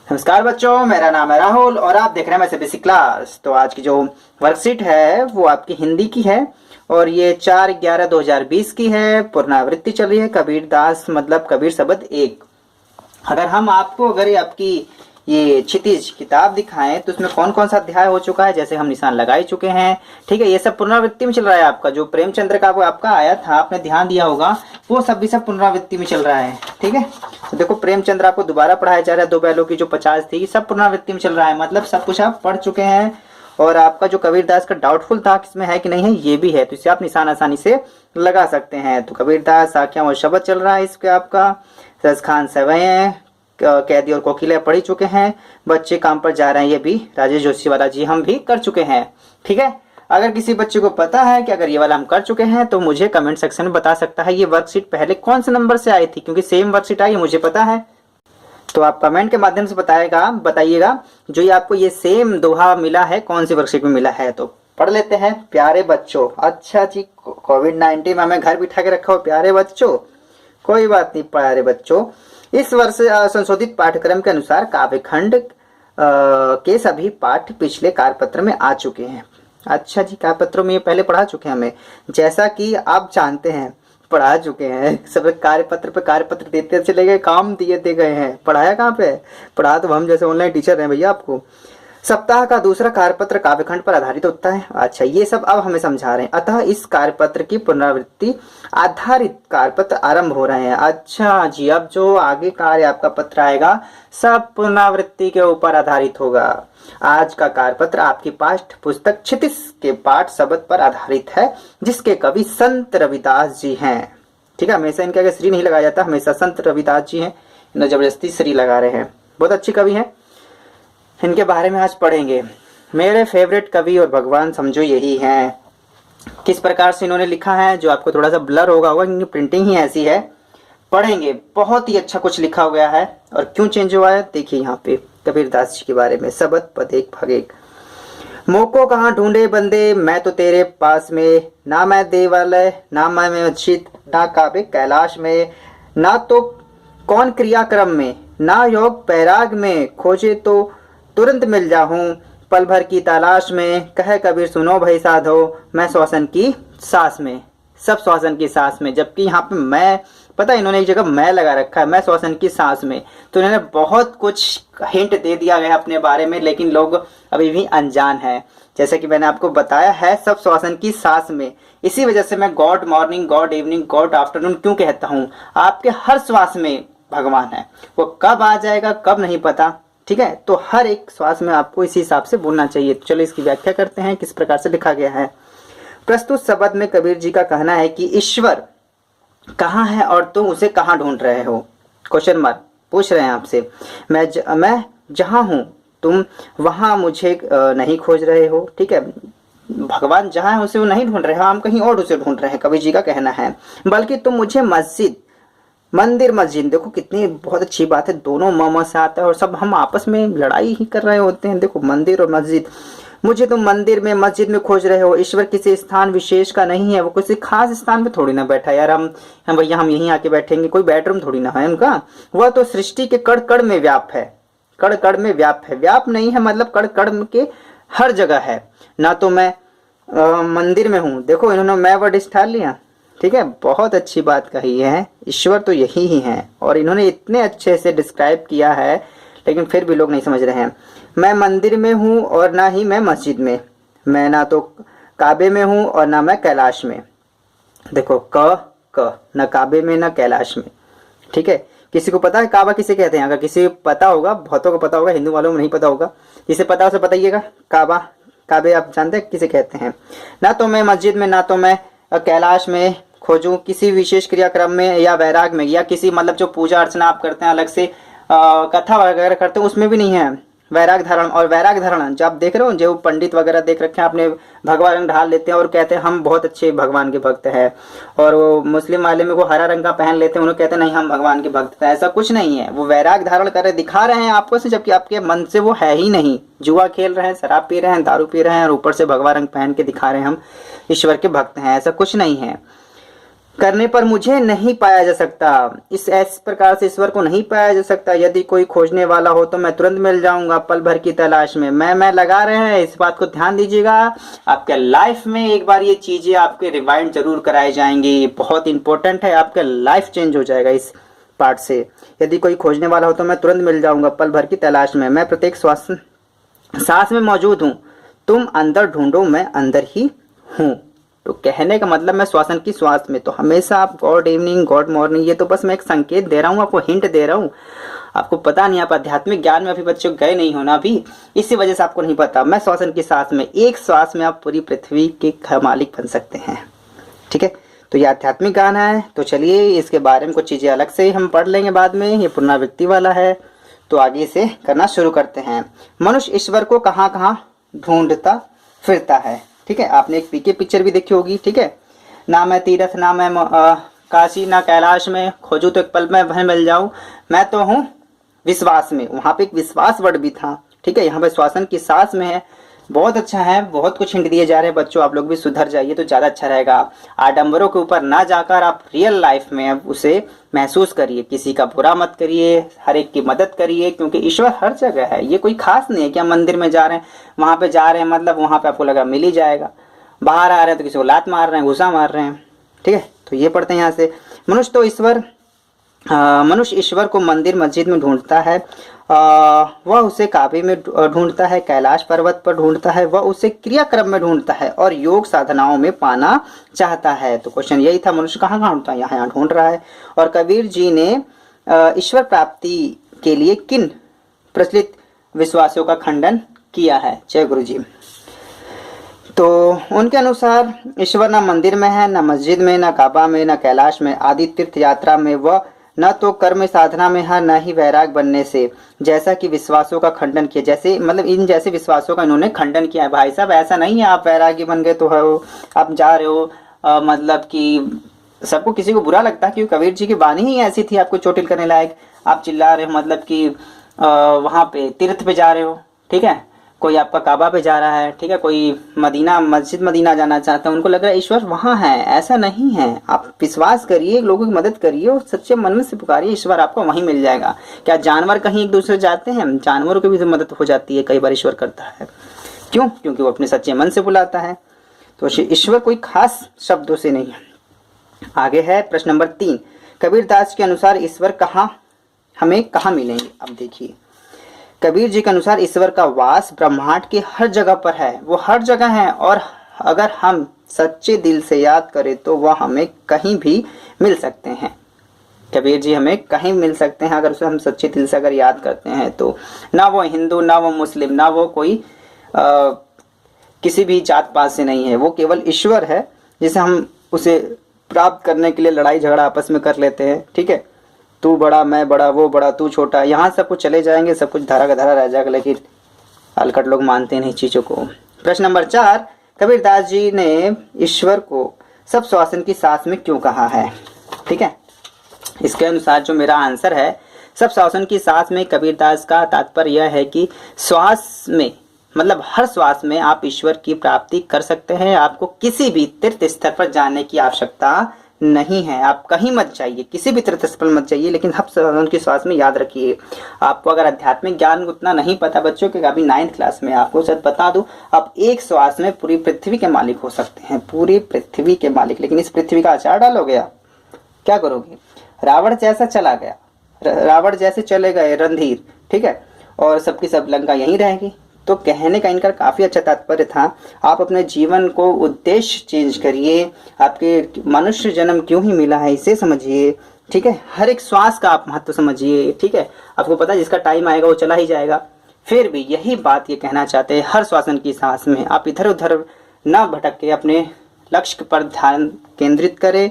नमस्कार बच्चों, मेरा नाम है राहुल और आप देख रहे हैं मैथ्स बेसिक क्लास। तो आज की जो वर्कशीट है वो आपकी हिंदी की है और ये 4/11/2020 की है। पुनरावृत्ति चल रही है कबीर दास मतलब कबीर शब्द 1। अगर ये आपकी ये क्षितिज किताब दिखाएं तो उसमें कौन कौन सा अध्याय हो चुका है, जैसे हम निशान लगा ही चुके हैं। ठीक है, ये सब पुनरावृत्ति में चल रहा है। आपका जो प्रेमचंद्र का वो आपका आया था, आपने ध्यान दिया होगा, वो सब भी सब पुनरावृत्ति में चल रहा है। ठीक है, तो देखो प्रेमचंद्र आपको दोबारा पढ़ाया जा रहा है। दो बैलों की जो 50 थी सब पुनरावृत्ति में चल रहा है, मतलब सब कुछ आप पढ़ चुके हैं। और आपका जो कबीरदास का डाउटफुल था किसमें है कि नहीं है, ये भी है, तो इसे आप निशान आसानी से लगा सकते हैं। तो कबीरदास आख्या और शब्द चल रहा है इसके आपका। सचखान सवय कैदी और कोकिला पढ़ चुके हैं। बच्चे काम पर जा रहे हैं, ये भी राजेश जोशी वाला जी हम भी कर चुके हैं। ठीक है, अगर किसी बच्चे को पता है कि अगर ये वाला हम कर चुके हैं तो मुझे कमेंट सेक्शन में बता सकता है ये वर्कशीट पहले कौन से नंबर से आई थी, क्योंकि सेम वर्कशीट आई मुझे पता है। तो आप कमेंट के माध्यम से बताइएगा जो ये आपको ये सेम दोहा मिला है कौन सी वर्कशीट में मिला है। तो पढ़ लेते हैं। प्यारे बच्चों, अच्छा जी, कोविड-19 में हमें घर बिठा के रखा हो प्यारे बच्चों, कोई बात नहीं प्यारे बच्चों। इस वर्ष संशोधित पाठ्यक्रम के अनुसार काव्यखंड के सभी पाठ पिछले कार्यपत्र में आ चुके हैं। अच्छा जी, कार्यपत्रों में ये पहले पढ़ा चुके हैं हमें, जैसा कि आप जानते हैं पढ़ा चुके हैं। सब कार्यपत्र पे कार्यपत्र देते चले गए, काम दिए गए हैं। पढ़ाया कहाँ पे? पढ़ा तो हम जैसे ऑनलाइन टीचर हैं भैया आपको। सप्ताह का दूसरा कार्यपत्र काव्यखंड पर आधारित होता है। अच्छा, ये सब अब हमें समझा रहे हैं। अतः इस कार्यपत्र की पुनरावृत्ति आधारित कार्यपत्र आरंभ हो रहे हैं। अच्छा जी, अब जो आगे कार्य आपका पत्र आएगा सब पुनरावृत्ति के ऊपर आधारित होगा। आज का कार्यपत्र आपकी पाठ्य पुस्तक क्षितिज के पाठ शब्द पर आधारित है, जिसके कवि संत रविदास जी हैं। ठीक है, हमेशा इनके आगे श्री नहीं लगाया जाता, हमेशा संत रविदास जी हैं। इन्हें जबरदस्ती श्री लगा रहे हैं, बहुत अच्छे कवि हैं। इनके बारे में आज पढ़ेंगे। मेरे फेवरेट कवि और भगवान समझो यही हैं। किस प्रकार से इन्होंने लिखा है जो आपको थोड़ा सा ब्लर होगा क्योंकि प्रिंटिंग ही ऐसी है। पढ़ेंगे, बहुत ही अच्छा कुछ लिखा गया है। और क्यों चेंज हुआ है देखिए यहाँ पे कबीरदास जी के बारे में। शब्द पद एक भाग एक। मोको कहाँ ढूंढे बंदे, मैं तो तेरे पास में, ना मैं देवालय ना मैं मस्जिद, ना काबे कैलाश में, ना तो कौन क्रियाक्रम में, ना योग पैराग में, खोजे तो तुरंत मिल जाऊं, पल भर की तलाश में, कहे कबीर सुनो भाई साधो, मैं श्वसन की सांस में। सब श्वसन की सांस में, जबकि यहाँ पे मैं, पता है इन्होंने एक जगह मैं लगा रखा है, मैं श्वसन की सांस में। तो इन्होंने बहुत कुछ हिंट दे दिया गया अपने बारे में, लेकिन लोग अभी भी अनजान है। जैसे कि मैंने आपको बताया है सब श्वसन की सांस में। इसी वजह से मैं God morning, God evening, God afternoon क्यों कहता हूँ। आपके हर श्वास में भगवान है, वो कब आ जाएगा कब नहीं पता। ठीक है, तो हर एक श्वास में आपको इसी हिसाब से बोलना चाहिए। तो चलो इसकी व्याख्या करते हैं किस प्रकार से लिखा गया है। प्रस्तुत शब्द में कबीर जी का कहना है कि ईश्वर कहाँ है और तुम उसे कहाँ ढूंढ रहे हो। क्वेश्चन मार्क पूछ रहे हैं आपसे। मैं जहाँ हूँ तुम वहां मुझे नहीं खोज रहे हो। ठीक है, भगवान जहाँ है उसे वो नहीं ढूंढ रहे हो, हम कहीं और उसे ढूंढ रहे हैं, कबीर जी का कहना है। बल्कि तुम मुझे मंदिर मस्जिद, देखो कितनी बहुत अच्छी बात है, दोनों म से आता है और सब हम आपस में लड़ाई ही कर रहे होते हैं। देखो मंदिर और मस्जिद, मुझे तुम मंदिर में मस्जिद में खोज रहे हो। ईश्वर किसी स्थान विशेष का नहीं है, वो किसी खास स्थान पे थोड़ी ना बैठा यार। हम भैया हम यहीं आके बैठेंगे, कोई बेडरूम थोड़ी ना है उनका। वह तो सृष्टि के कड़ कड़ में व्याप है, कड़ कड़ में व्याप है। व्याप नहीं है मतलब कड़ कड़ के हर जगह है। ना तो मैं मंदिर में हूँ, देखो इन्होंने मैं वर्ड स्टाइल लिया। ठीक है, बहुत अच्छी बात कही है। ईश्वर तो यही ही है और इन्होंने इतने अच्छे से डिस्क्राइब किया है, लेकिन फिर भी लोग नहीं समझ रहे हैं। मैं मंदिर में हूँ और ना ही मैं मस्जिद में, मैं ना तो काबे में हूँ और ना मैं कैलाश में। देखो क ना काबे में ना कैलाश में। ठीक है, किसी को पता है काबा किसे कहते हैं? अगर किसी को पता होगा, बहुतों को पता होगा, हिंदू वालों में नहीं पता होगा, जिसे पता हो उसे बताइएगा। काबे आप जानते हैं किसे कहते हैं? ना तो मैं मस्जिद में ना तो मैं कैलाश में खोजूं, किसी विशेष क्रियाक्रम में या वैराग में, या किसी मतलब जो पूजा अर्चना आप करते हैं अलग से कथा वगैरह करते हैं उसमें भी नहीं है। वैराग धारण, और वैराग धारण जो आप देख रहे हो, जो पंडित वगैरह देख रखे हैं अपने भगवा रंग ढाल लेते हैं और कहते हैं हम बहुत अच्छे भगवान के भक्त हैं। और वो मुस्लिम वाले में वो हरा रंग का पहन लेते हैं, उन्होंने कहते हैं नहीं हम भगवान के भक्त हैं। ऐसा कुछ नहीं है, वो वैराग धारण कर रहे दिखा रहे हैं आपको से, जबकि आपके मन से वो है ही नहीं। जुआ खेल रहे हैं, शराब पी रहे हैं, दारू पी रहे हैं और ऊपर से भगवा रंग पहन के दिखा रहे हैं हम ईश्वर के भक्त हैं। ऐसा कुछ नहीं है। करने पर मुझे नहीं पाया जा सकता। इस प्रकार से ईश्वर को नहीं पाया जा सकता। यदि कोई खोजने वाला हो तो मैं तुरंत मिल जाऊंगा पल भर की तलाश में। मैं लगा रहे हैं, इस बात को ध्यान दीजिएगा। आपके लाइफ में एक बार ये चीजें आपके रिवाइंड जरूर कराई जाएंगी, ये बहुत इंपॉर्टेंट है। आपका लाइफ चेंज हो जाएगा इस पार्ट से। यदि कोई खोजने वाला हो तो मैं तुरंत मिल जाऊंगा पल भर की तलाश में। मैं प्रत्येक सांस में मौजूद हूँ। तुम अंदर ढूंढो, मैं अंदर ही हूँ। तो कहने का मतलब मैं श्वासन की श्वास में। तो हमेशा आप गॉड इवनिंग, गॉड मॉर्निंग, ये तो बस मैं एक संकेत दे रहा हूँ, आपको हिंट दे रहा हूँ। आपको पता नहीं, आप आध्यात्मिक ज्ञान में अभी बच्चों गए नहीं हो ना अभी, इसी वजह से आपको नहीं पता। मैं श्वासन की सांस में, एक श्वास में आप पूरी पृथ्वी के मालिक बन सकते हैं। ठीक है, तो ये आध्यात्मिक ज्ञान है। तो चलिए इसके बारे में कुछ चीजें अलग से हम पढ़ लेंगे बाद में। ये पुनरावृत्ति वाला है, तो आगे से करना शुरू करते हैं। मनुष्य ईश्वर को कहाँ कहाँ ढूंढता फिरता है। ठीक है, आपने एक पीके पिक्चर भी देखी होगी। ठीक है, ना मैं तीर्थ, ना मैं काशी, ना कैलाश में, खोजू तो एक पल में वह मिल जाऊं, मैं तो हूँ विश्वास में। वहां पे एक विश्वास वर्ड भी था। ठीक है, यहाँ पे श्वासन की सांस में है। बहुत अच्छा है, बहुत कुछ हिंट दिए जा रहे हैं बच्चों। आप लोग भी सुधर जाइए तो ज्यादा अच्छा रहेगा। आडंबरों के ऊपर ना जाकर आप रियल लाइफ में अब उसे महसूस करिए। किसी का बुरा मत करिए, हर एक की मदद करिए, क्योंकि ईश्वर हर जगह है। ये कोई खास नहीं है कि हम मंदिर में जा रहे हैं, वहां पे जा रहे हैं मतलब वहां पे आपको लगा मिल ही जाएगा। बाहर आ रहे हैं तो किसी को लात मार रहे हैं, घुसा मार रहे हैं। ठीक है, तो ये पढ़ते हैं यहाँ से। मनुष्य ईश्वर को मंदिर मस्जिद में ढूंढता है, वह उसे काबे में ढूंढता है, कैलाश पर्वत पर ढूंढता है, वह उसे क्रियाक्रम में ढूंढता है और योग साधनाओं में पाना चाहता है। तो क्वेश्चन यही था, मनुष्य कहाँ कहाँ ढूंढता है, यहाँ यहाँ ढूंढ रहा है। और कबीर जी ने ईश्वर प्राप्ति के लिए किन प्रचलित विश्वासों का खंडन किया है। जय गुरु जी। तो उनके अनुसार ईश्वर न मंदिर में है, न मस्जिद में, न काबा में, न कैलाश में, आदि तीर्थ यात्रा में, वह न तो कर्म साधना में है, न ही वैराग बनने से, जैसा कि विश्वासों का खंडन किया। जैसे मतलब इन जैसे विश्वासों का इन्होंने खंडन किया है। भाई साहब ऐसा नहीं है आप वैरागी बन गए तो हो, आप जा रहे हो मतलब कि सबको किसी को बुरा लगता है, क्योंकि कबीर जी की वाणी ही ऐसी थी आपको चोटिल करने लायक। आप चिल्ला रहे हो मतलब कि वहां पे तीर्थ पे जा रहे हो। ठीक है, कोई आपका काबा पे जा रहा है। ठीक है, कोई मदीना, मस्जिद मदीना जाना चाहता है, उनको लग रहा है ईश्वर वहां है। ऐसा नहीं है। आप विश्वास करिए, लोगों की मदद करिए और सच्चे मन में से पुकारिए, ईश्वर आपको वहीं मिल जाएगा। क्या जानवर कहीं एक दूसरे जाते हैं? जानवरों की भी मदद हो जाती है, कई बार ईश्वर करता है। क्यों? क्योंकि वो अपने सच्चे मन से बुलाता है। तो ईश्वर कोई खास शब्दों से नहीं है। आगे है प्रश्न नंबर 3। कबीरदास के अनुसार ईश्वर हमें कहाँ मिलेंगे? अब देखिए, कबीर जी के अनुसार ईश्वर का वास ब्रह्मांड की हर जगह पर है। वो हर जगह है और अगर हम सच्चे दिल से याद करें तो वह हमें कहीं भी मिल सकते हैं। कबीर जी हमें कहीं मिल सकते हैं अगर उसे हम सच्चे दिल से अगर याद करते हैं तो। ना वो हिंदू, ना वो मुस्लिम, ना वो कोई किसी भी जात पात से नहीं है। वो केवल ईश्वर है, जिसे हम उसे प्राप्त करने के लिए लड़ाई झगड़ा आपस में कर लेते हैं। ठीक है, तू बड़ा, मैं बड़ा, वो बड़ा, तू छोटा, यहाँ सब कुछ चले जाएंगे, सब कुछ धारा का धारा रह जाएगा। लेकिन अलकट लोग मानते नहीं चीजों को। प्रश्न नंबर 4। कबीरदास जी ने ईश्वर को सब श्वासन की सांस में क्यों कहा है? ठीक है, इसके अनुसार जो मेरा आंसर है, सब श्वासन की सांस में कबीरदास का तात्पर्य यह है कि श्वास में मतलब हर श्वास में आप ईश्वर की प्राप्ति कर सकते हैं। आपको किसी भी तीर्थ स्थल पर जाने की आवश्यकता नहीं है। आप कहीं मत जाइए, किसी भी तीर्थ स्थल मत जाइए, लेकिन हम उनकी श्वास में याद रखिए। आपको अगर आध्यात्मिक ज्ञान उतना नहीं पता बच्चों के, अभी 9th क्लास में आपको शायद बता दूं, आप एक श्वास में पूरी पृथ्वी के मालिक हो सकते हैं, पूरी पृथ्वी के मालिक। लेकिन इस पृथ्वी का अचार डालोगे आप, क्या करोगे? रावण जैसा चला गया, रावण जैसे चले गए रणधीर। ठीक है, और सबकी सब लंका यहीं रहेगी। तो कहने का इनका काफी अच्छा तात्पर्य था, आप अपने जीवन को उद्देश्य चेंज करिए। आपके मनुष्य जन्म क्यों ही मिला है इसे समझिए। ठीक है, हर एक श्वास का आप महत्व समझिए। ठीक है, आपको पता है जिसका टाइम आएगा वो चला ही जाएगा। फिर भी यही बात ये कहना चाहते हैं, हर श्वासन की सांस में आप इधर उधर न भटक के अपने लक्ष्य पर ध्यान केंद्रित करें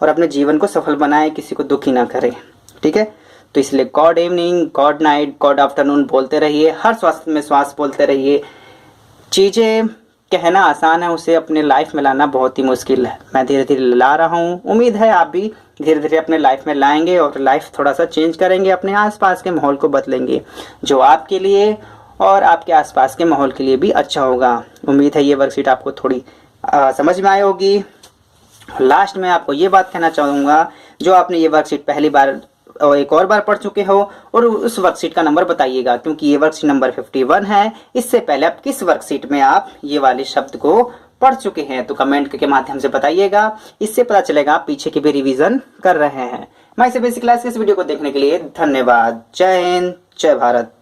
और अपने जीवन को सफल बनाए, किसी को दुखी ना करें। ठीक है, तो इसलिए God evening, God night, God afternoon बोलते रहिए, हर श्वास में श्वास बोलते रहिए। चीजें कहना आसान है, उसे अपने लाइफ में लाना बहुत ही मुश्किल है। मैं धीरे धीरे ला रहा हूँ, उम्मीद है आप भी धीरे धीरे अपने लाइफ में लाएंगे और लाइफ थोड़ा सा चेंज करेंगे, अपने आसपास के माहौल को बदलेंगे, जो आपके लिए और आपके आसपास के माहौल के लिए भी अच्छा होगा। उम्मीद है ये वर्कशीट आपको थोड़ी समझ में आई होगी। लास्ट में आपको ये बात कहना चाहूँगा, जो आपने ये वर्कशीट पहली बार और एक और बार पढ़ चुके हो और उस वर्कशीट का नंबर बताइएगा, क्योंकि ये वर्कशीट नंबर 51 है। इससे पहले आप किस वर्कशीट में आप ये वाले शब्द को पढ़ चुके हैं, तो कमेंट के माध्यम से बताइएगा। इससे पता चलेगा आप पीछे की भी रिवीजन कर रहे हैं। मैं इसे बेसिक क्लास के इस वीडियो को देखने के लिए धन्यवाद। जय हिंद, जय भारत।